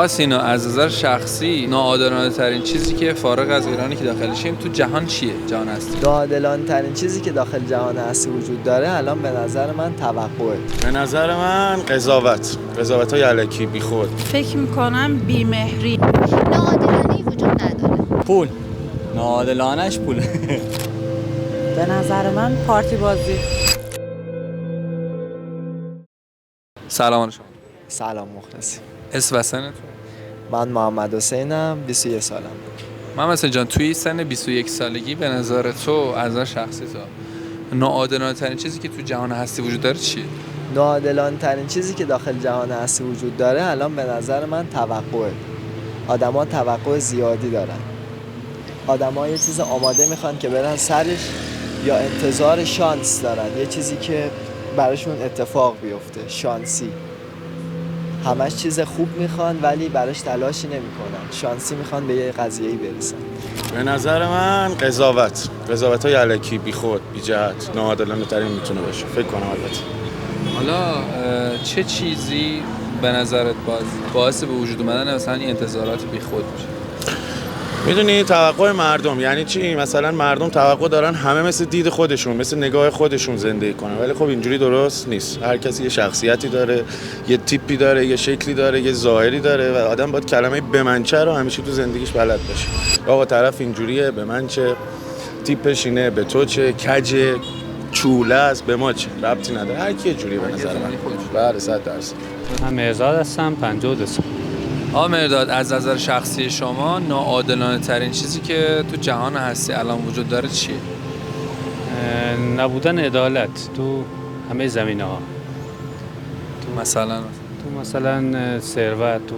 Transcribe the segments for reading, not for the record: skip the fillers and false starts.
سینا، از نظر شخصی ناعادلانه ترین چیزی که فارغ از ایرانی که داخلشیم تو جهان چیه؟ جهان هستی. ناعادلانه ترین چیزی که داخل جهان هستی وجود داره الان به نظر من توقعه. به نظر من قضاوت‌های الکی بیخود. فکر میکنم بیمهری. ناعادلانه‌ای وجود نداره. پول. ناعادلانه‌اش پول. به نظر من پارتی بازی. سلام شما. سلام مخلصی. اسم و سنتون؟ من محمد حسینم، 21 سالم. محمد حسین جان، توی سن 21 سالگی به نظر تو از نظر شخصی تو ناعادلانه ترین چیزی که تو جهان هستی وجود داره چیه؟ ناعادلانه ترین چیزی که داخل جهان هستی وجود داره الان به نظر من توقعه. آدما توقع زیادی دارن. آدما یه چیز آماده میخوان که برن سرش یا انتظار شانس دارن، یه چیزی که براشون اتفاق بیفته، شانسی. همش چیز خوب میخوان ولی براش تلاشی نمیکنن، شانسی میخوان به یه قضیه‌ای برسن. به نظر من قضاوت‌های الکی بیخود بی‌جهت ناعادلانه ترین میتونه باشه، فکر کنم. البته حالا چه چیزی به نظرت باعث به وجود اومدن مثلا این انتظارات بیخود میشه؟ میدونی توقع مردم یعنی چی؟ مثلا مردم توقع دارن همه مثل دید خودشون، مثل نگاه خودشون زندگی کنن، ولی خب اینجوری درست نیست. هر کسی یه شخصیتی داره، یه تیپی داره، یه شکلی داره، یه ظاهری داره و آدم باید کلمه به من چه رو همیشه تو زندگیش بلد باشه. آقا طرف اینجوریه، به من چه؟ تیپش اینه، به تو چه؟ کجه، چوله است، به ما چه؟ ربطی نداره. هر کی جوری به نظر من. بله 100%. من مهرداد هستم، 52 سال. مهرداد، از نظر شخصی شما ناعادلانه ترین چیزی که تو جهان هستی الان وجود داره چیه؟ نبودن عدالت تو همه زمینه‌ها. مثلا ثروت، تو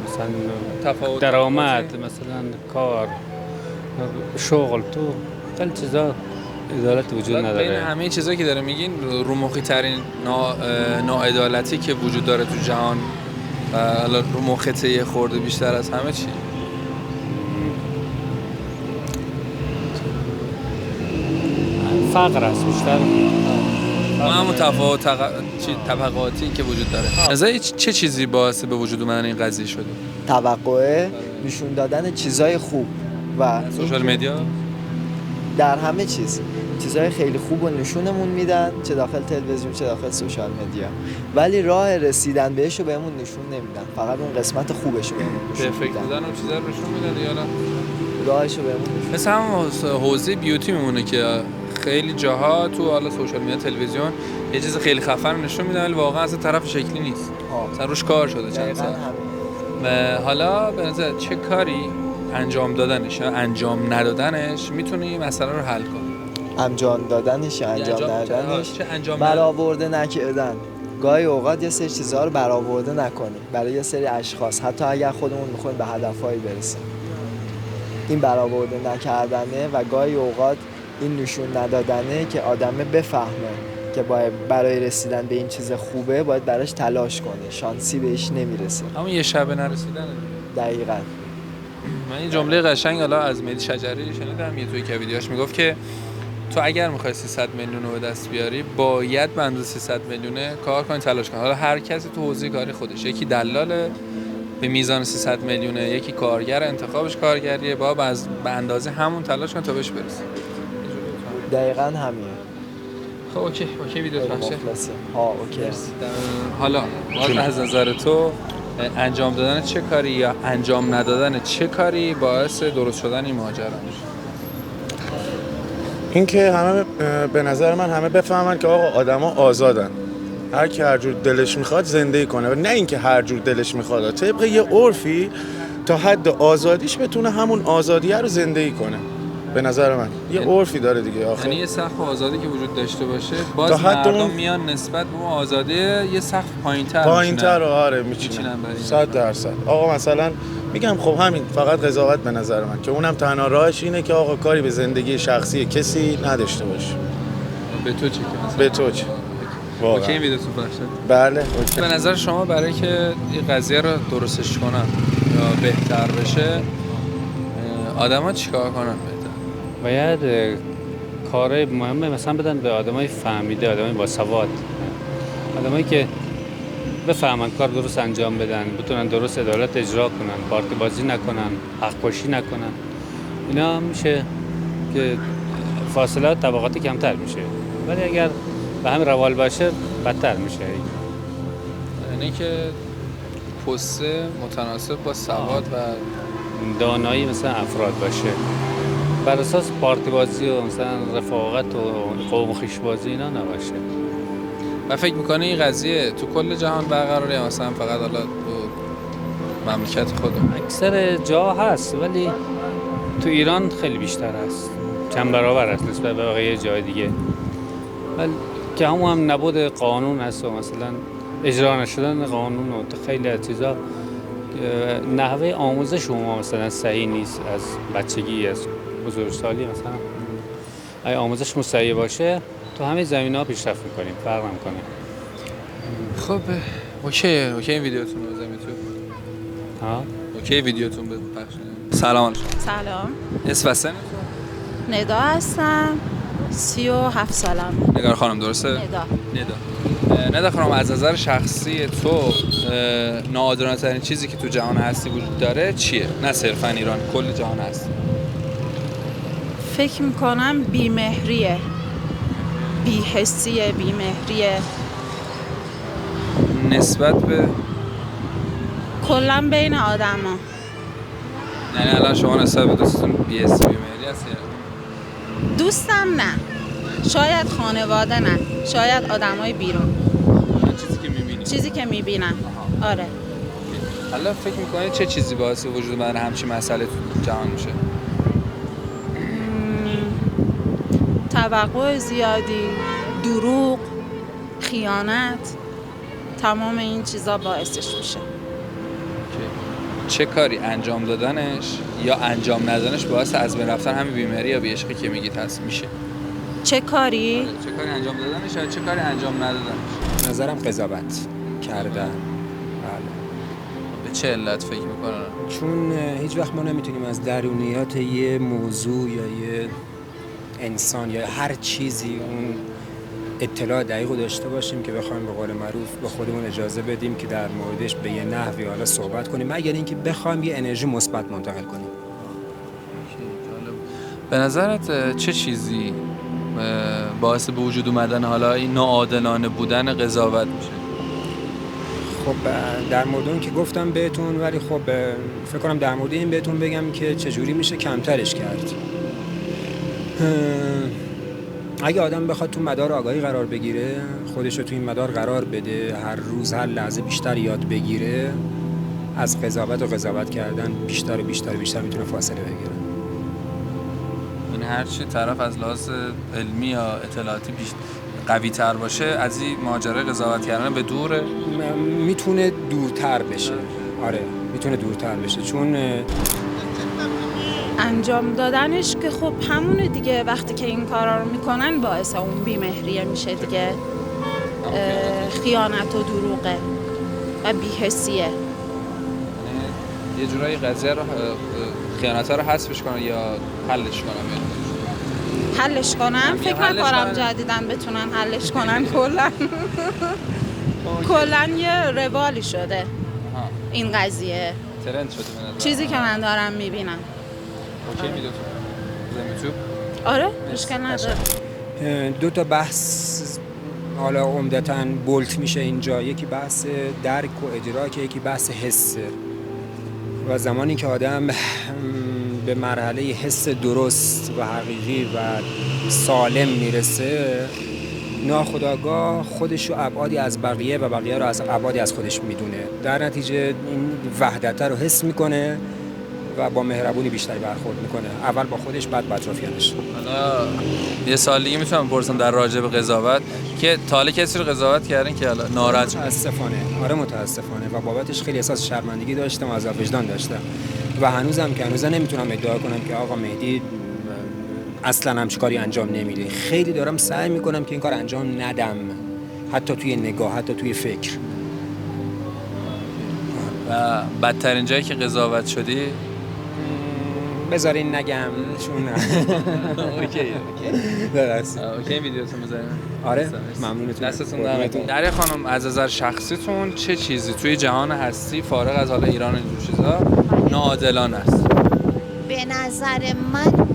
مثلا درآمد، مثلا کار، شغل، تو خیلی چیزا عدالت وجود نداره. بین همه چیزایی که داره میگین رو مخی ترین ناعدالتی که وجود داره تو جهان حالا رو مخته یه خورده بیشتر از همه چی؟ فقر است بیشتر. همون طبقاتی که وجود داره. از چه چیزی باعث به وجود اومدن این قضیه شده؟ توقع نشون دادن چیزای خوب و سوشال مدیا در همه چیزای خیلی خوب و نشونمون میدن، چه داخل تلویزیون چه داخل سوشال مدیا، ولی راه رسیدن بهش رو بهمون نشون نمیدن، فقط اون قسمت خوبش رو بهمون نشون میدن. به فکر بودن اون چیزا رو نشون میدن یا نه؟ راهش رو بهمون نشون. مثلا هم حوزه بیوتی میمونه که خیلی جاها تو حالا سوشال مدیا، تلویزیون یه چیز خیلی خفن نشون میدن ولی واقعا اصلا طرف شکلی نیست. مثلا روش کار شده چند سال. حالا به نظر چه کاری انجام دادنش یا انجام ندادنش میتونه مسئله رو حل کنه؟ انجام دادنش یا انجام ندادنش، برآورده نکردن. گاهی اوقات یه سری چیزها رو برآورده نکنیم برای یه سری اشخاص، حتی اگر خودمون میخوایم به هدفهایی برسیم. این برآورده نکردنه و گاهی اوقات این نشون ندادنه که آدم بفهمه که باید برای رسیدن به این چیز خوبه باید براش تلاش کنه، شانسی بهش نمیرسه. همون یه شبه نرسیدنه. دقیقاً. من این جمله قشنگ حالا از مهدی شجری شنیدم، یه توی که ویدیوش میگفت که تو اگر میخوای 300 میلیون رو به دست بیاری باید به اندازه 300 میلیون کار کنی، تلاش کنی. حالا هر کسی تو حوزه کاری خودش، یکی دلاله به میزان 300 میلیونه، یکی کارگر انتخابش کارگریه، با به اندازه همون تلاش کن تا بهش برسی. دقیقاً همینه. خب اوکی ویدیو بخشه. اوکی. حالا باز از نظر تو انجام دادن چه کاری یا انجام ندادن چه کاری باعث درست شدن این ماجرا میشه؟ این که همه به نظر من همه بفهمن که آقا آدما آزادن، هر کی هر جور دلش میخواد زندگی کنه، نه اینکه هر جور دلش میخواد طبق یه عرفی تا حد آزادیش بتونه همون آزادیه رو زندگی کنه. به نظر من یه عرفی داره دیگه آخه. یعنی یه سقف آزادی که وجود داشته باشه باز مردم میان نسبت به اون آزادی یه سقف پایین‌تر آره میچینن 100%. آقا مثلا میگم خب همین فقط قضاوت به نظر من که اونم تنها راهش اینه که آقا کاری به زندگی شخصی کسی نداشته باشه. به تو چه که مثلا؟ به تو چه؟ اوکی ویدیوتون بخشه. بله اوکی. به نظر شما برای که این قضیه رو درستش کنن یا بهتر بشه آدما چیکار کنن بهتر؟ باید کارهای مهمه مثلا بدن به آدمای فهمیده، آدمای با سواد، آدمایی که بفهمن کار درست انجام بدن، بتونن درست عدالت اجرا کنن، پارتی بازی نکنن، حق پاشی نکنن. اینا میشه که فاصله طبقاتی کمتر میشه. ولی اگر به همین روال باشه بدتر میشه. یعنی که پست متناسب با سواد و دانایی مثلا افراد باشه، بر اساس پارتی بازی و مثلا رفاقت و قوم و خویش بازی اینا نباشه. و فکر میکنه این قضیه تو کل جهان برقراره یا مثلا فقط حالا تو مملکت خودمون؟ اکثر جا هست ولی تو ایران خیلی بیشتر هست، چند برابر هست نسبت به بقیه جای دیگه. ولی که هم نبود قانون هست و مثلا اجرا نشدن قانون و خیلی از چیزا، نحوه آموزش شما مثلا صحیح نیست. از بچگی از بزرگسالی مثلا اگه آموزش صحیح باشه تو همه زمینه‌ها پیشرفت می‌کنیم، فرق نمی‌کنه. خب اوکی این ویدیوتون رو بزنید تو. ها اوکی ویدیوتون بپخش. سلام علیکم. سلام، اسم و سنتون؟ ندا هستم، 37 سالم. نگار خانم درسته؟ ندا خانم، از نظر شخصی تو ناعادلانه ترین چیزی که تو جهان هستی وجود داره چیه؟ نه صرفا ایران، کل جهان هستی. فکر میکنم بیمهریه، بی‌حسیه، بیمهریه، نسبت به کلا بین آدما. یعنی الان شما نسبت به دوستتون بی‌حسی بی‌مهری هستی؟ دوستم نه، شاید خانواده نه، شاید آدمای بیرون، چیزی که میبینم. آره. حالا فکر میکنید چه چیزی باعث وجود من همچین مسئله تو جهان میشه؟ توقع زیادی، دروغ، خیانت، تمام این چیزا باعثش میشه. چه کاری انجام دادنش یا انجام ندادنش باعث از بین رفتن همین بیماری یا بی‌عشقی که میگید هست میشه؟ چه کاری؟ چه کاری انجام دادنش یا چه کاری انجام ندادنش؟ نظرم قضاوت کردن. به چه علت فکر میکنن؟ چون هیچ وقت ما نمیتونیم از درونیات یه موضوع یا یه انسان یا هر چیزی اون اطلاع دقیق رو داشته باشیم که بخوایم به قول معروف به خودمون اجازه بدیم که در موردش به یه نحوی حالا صحبت کنیم، مگر اینکه بخوایم یه انرژی مثبت منتقل کنیم. به نظرت چه چیزی باعث به وجود اومدن حالا این ناعادلانه بودن قضاوت میشه؟ خب در مورد اون که گفتم بهتون، ولی خب فکر کنم در مورد این بهتون بگم که چجوری میشه کمترش کرد. اگه آدم بخواد تو مدار آگاهی قرار بگیره، خودش رو تو این مدار قرار بده، هر روز هر لحظه بیشتر یاد بگیره، از قضاوت و قضاوت کردن بیشتر و بیشتر و بیشتر میتونه فاصله بگیره. این هر چی طرف از لحاظ علمی یا اطلاعاتی قوی تر باشه از این ماجرای قضاوت کردن به دوره، میتونه دورتر بشه. آره میتونه دورتر بشه، چون انجام دادنش که خب همونه دیگه. وقتی که این کارا رو میکنن باعث اون بیمهریه میشه دیگه، خیانت و دروغه و بی‌حسیه. یه جورایی قضیه رو خیانت رو حذفش کنن یا حلش کنن؟ حلش کنن؟ فکر نکنم جدیدن بتونن حلش کنن. کلا یه روالی شده این قضیه، ترند شده به نظر چیزی که من دارم میبینم. اوکی میدونم یوتیوب. آره مشکل نداره. دو تا بحث حالا عمدتاً بولت میشه اینجا، یکی بحث درک و ادراک، یکی بحث حسه. و زمانی که آدم به مرحله حس درست و حقیقی و سالم میرسه، ناخودآگاه خودش رو ابعادی از بقیه و بقیه رو از ابعادی از خودش میدونه، در نتیجه این وحدت رو حس میکنه و با مهربونی بیشتری برخورد میکنه، اول با خودش بعد با اطرافیانش. حالا یه سال دیگه میتونم بپرسم در راجع به قضاوت که تا حالا کسی رو قضاوت کردین که حالا ناراحت متاسفانه؟ آره متاسفانه، و بابتش خیلی احساس شرمندگی داشتم و عذاب وجدان داشتم و هنوزم که هنوزا نمیتونم ادعا کنم که آقا مهدی اصلا همچین کاری انجام نمیده. خیلی دارم سعی میکنم که این کار انجام ندم، حتی توی نگاه، حتی توی فکر. و بدترین جایی که قضاوت شدی؟ بذارین نگم چون اوکی درست. اوکی ویدیوتون بذارین. آره ممنونتون. دستتون در نکنه. دریا خانم از نظر شخصیتون چه چیزی توی جهان هستی فارغ از حالا ایران و اینجور چیزا ناعادلانه است؟ به نظر من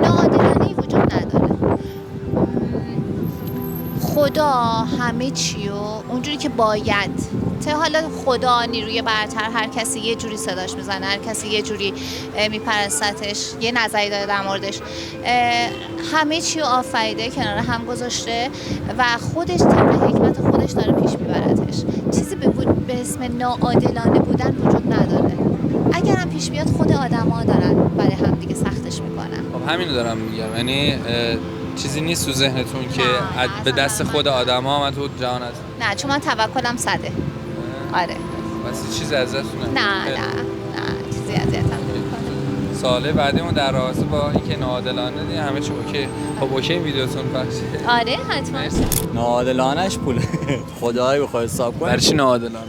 ناعادلانه‌ای وجود نداره. خدا همه چی و اونجوری که باید حالا خدا نیروی برتر هر کسی یه جوری صداش میزنه، هر کسی یه جوری میپرستش، یه نظری داره در موردش، همه چی رو آفریده کنار هم گذاشته و خودش طبق حکمت خودش داره پیش میبردش. چیزی به اسم ناعادلانه بودن وجود نداره. اگر هم پیش بیاد خود آدم‌ها دارن برای هم دیگه سختش میکنن. خب همین رو دارم میگم، یعنی چیزی نیست تو ذهنتون که به دست خود آدم‌ها من تو جهان هست؟ نه چون من توکلم صده. آره. بس چیزی ازتونه؟ نه چیزی اذیتم نمی‌کنه. ساله بعدیمون در رابطه با اینکه ناعادلانه دیگه همه چی اوکی. خب اوکی ویدیوتون پخشه. آره حتما. ناعادلانش پول خدایی بخواد حساب کنه. برای چی ناعادلانه؟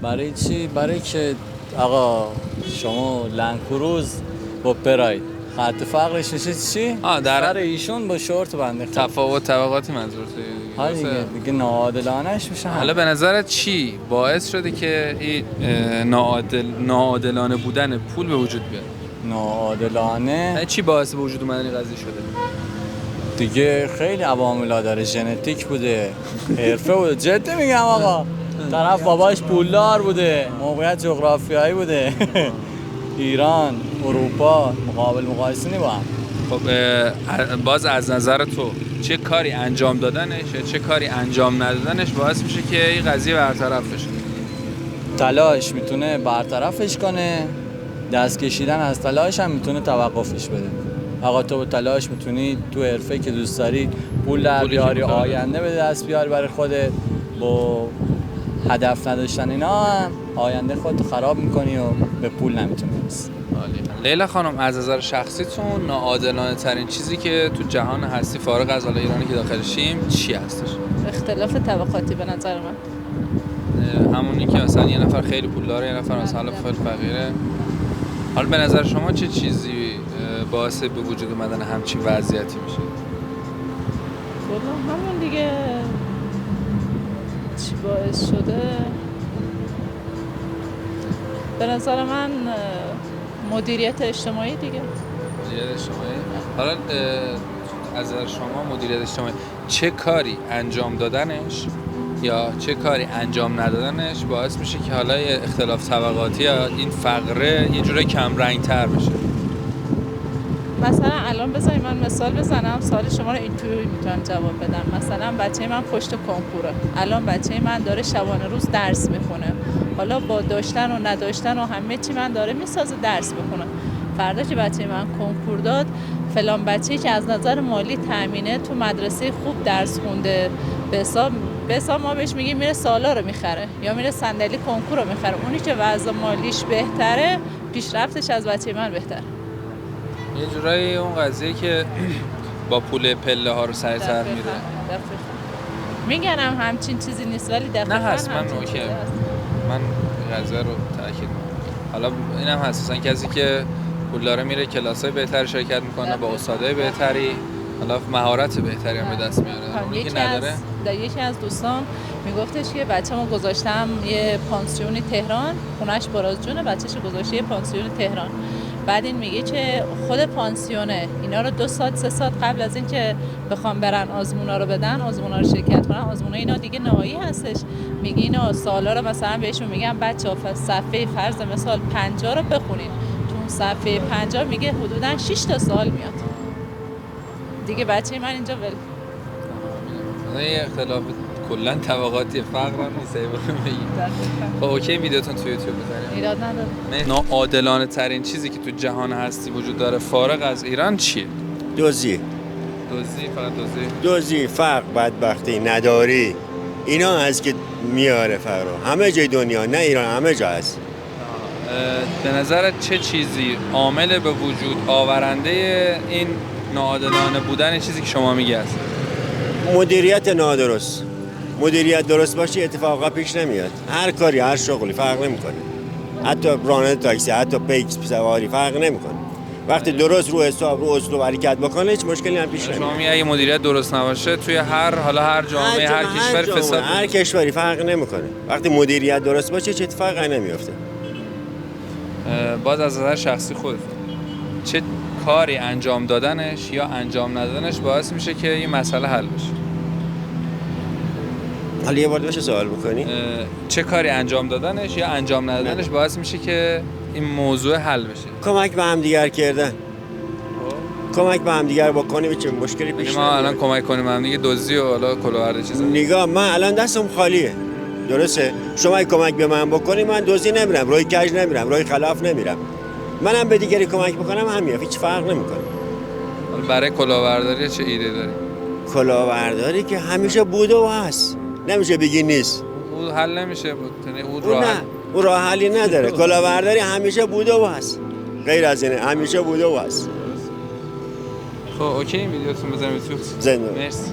برای چی؟ برای که آقا شما لنکروز با پراید خط فقرش نشست چی؟ در ایشون با شورت بنده تفاوت طبقاتی منظور توی دیگه ناعادلانش میشه. حالا به نظرت چی باعث شده که این ناعادلانه بودن پول به وجود بیاد؟ ناعادلانه چی باعث به وجود اومدن این قضیه شده؟ دیگه خیلی عواملا داره، ژنتیک بوده، حرفه بوده، جدی میگم آقا. طرف باباش پولدار بوده، موقعیت جغرافیایی بوده. ایران، اروپا مقابل مقایسه نی با هم. خب باز از نظر تو چه کاری انجام دادنش چه کاری انجام ندادنش باعث میشه که این قضیه برطرف بشه؟ تلاش میتونه برطرفش کنه، دست کشیدن از تلاش هم میتونه توقفش بده. آقا تو با تلاش میتونی تو حرفه‌ای که دوست داری پول در بیاری، آینده به دست بیاری برای خودت. با هدف نداشتن اینا هم آینده خودتو خراب میکنی و به پول نمیتونی برسی. لیلا خانم از نظر شخصیتون ناعادلانه ترین چیزی که تو جهان هستی فارغ از حالا ایرانی که داخلشیم چی هستش؟ اختلاف طبقاتی به نظر من. همونی که مثلا یه نفر خیلی پول داره یه نفر مثلا خیلی فقیره. حالا به نظر شما چه چیزی باعث به وجود اومدن همچین وضعیتی میشه؟ همون دیگه چی باعث شده؟ به نظر من مدیریت اجتماعی دیگه. مدیریت اجتماعی؟ حالا از نظر شما مدیریت اجتماعی چه کاری انجام دادنش یا چه کاری انجام ندادنش باعث میشه که حالا اختلاف طبقاتی یا این فقره یه جوری کم رنگ تر بشه؟ مثلا الان بذارید من مثال بزنم، سوال شما رو اینطوری میتونم جواب بدم. مثلا بچه من پشت کنکوره، الان بچه من داره شبانه روز درس میخونه، حالا با داشتن و نداشتن و همه چی من داره میسازه درس بخونه. فردا که بچه من کنکور داد، فلان بچه‌ای که از نظر مالی تامینه تو مدرسه خوب درس خونده، به حساب ما بهش میگیم میره سالا رو میخره یا میره صندلی کنکور رو میخره. اونی که وضع مالیش بهتره پیشرفتش از بچه من بهتره. یه جورایی اون قضیه که با پول پله ها رو سریع‌تر میره. میگنم همچین چیزی نیست ولی دقیقاً نه هست. من اوکی من قضیه رو تاکید میکنم. حالا اینم هست مثلا کسی که پول داره میره کلاسای بهتر شرکت میکنه با استادای بهتری، حالا مهارت بهتری هم به دست میاره. یکی از دوستان میگفتش که بچه‌مو گذاشتم یه پانسیون تهران، خونش برازجونه، بچه‌شو گذاشته یه پانسیون تهران. بعد این میگه که خود پانسیونه اینا رو 2 ساعت 3 ساعت قبل از این که بخوام برن آزمونا رو بدن، آزمونا رو شرکت کنن، آزمونا اینا دیگه نهایی هستش. میگه اینا سوالا رو مثلا بهشون میگم بچه‌ها صفحه فرض مثال 50 رو بخونین، تو اون صفحه 50 میگه حدوداً 6 تا سوال میاد. دیگه بچه من اینجا یه اختلاف کلا طبقاتی فرق هم نیست بگیم. خب اوکی ویدیوتون تو یوتیوب بذاریم. ایراد نداره. ناعادلانه ترین چیزی که تو جهان هستی وجود داره فارغ از ایران چیه؟ دزدی، فقط دزدی، فقر، بدبختی، نداری، اینا هست که میاره فقر رو. همه جای دنیا، نه ایران، همه جا هست. به نظرت چه چیزی عامل به وجود آورنده این ناعادلانه بودن چیزی که شما میگی است؟ مدیریت نادرست. مدیریت درست باشه اتفاقا پیش نمیاد. هر کاری، هر شغلی فرق نمیکنه. حتی راننده تاکسی، حتی پیک سواری فرق نمیکنه. وقتی درست رو حساب رو اسلوب حرکت بکنه هیچ مشکلی هم پیش شما نمیاد. میگه اگه مدیریت درست نباشه توی هر جامعه هر کشوری فساد هر کشوری فرق نمیکنه. وقتی مدیریت درست باشه چه اتفاقی نمیفته. باز از نظر شخصی خود چه کاری انجام دادنش یا انجام ندادنش باعث میشه که این مسئله حل بشه؟ حالا یه بار بشه سوال بکنی؟ چه کاری انجام دادنش یا انجام ندادنش باعث میشه که این موضوع حل بشه؟ کمک به هم دیگر کردن. کمک به هم دیگر بکنیم چه مشکلی پیش نمیاد. ما الان کمک کنیم هم دیگه دزدی و حالا کلاهبرداری چیزا. نگاه من الان دستم خالیه. درسته؟ شما اگه کمک به من بکنی من دزدی نمیرم، روی کج نمیرم، روی خلاف نمیرم. منم به دیگری کمک بکنم همین هیچ فرق نمیکنه. حالا برای کلاهبرداری چه ایده داری؟ کلاهبرداری که همیشه بوده و هست. نمیشه بگی نیست. اون حل نمیشه بود. اون راه حلی نداره. کلاهبرداری همیشه بوده و هست. غیر از اینه همیشه بوده و هست. خب اوکی این ویدیوتون بزنید تو. زنده. مرسی.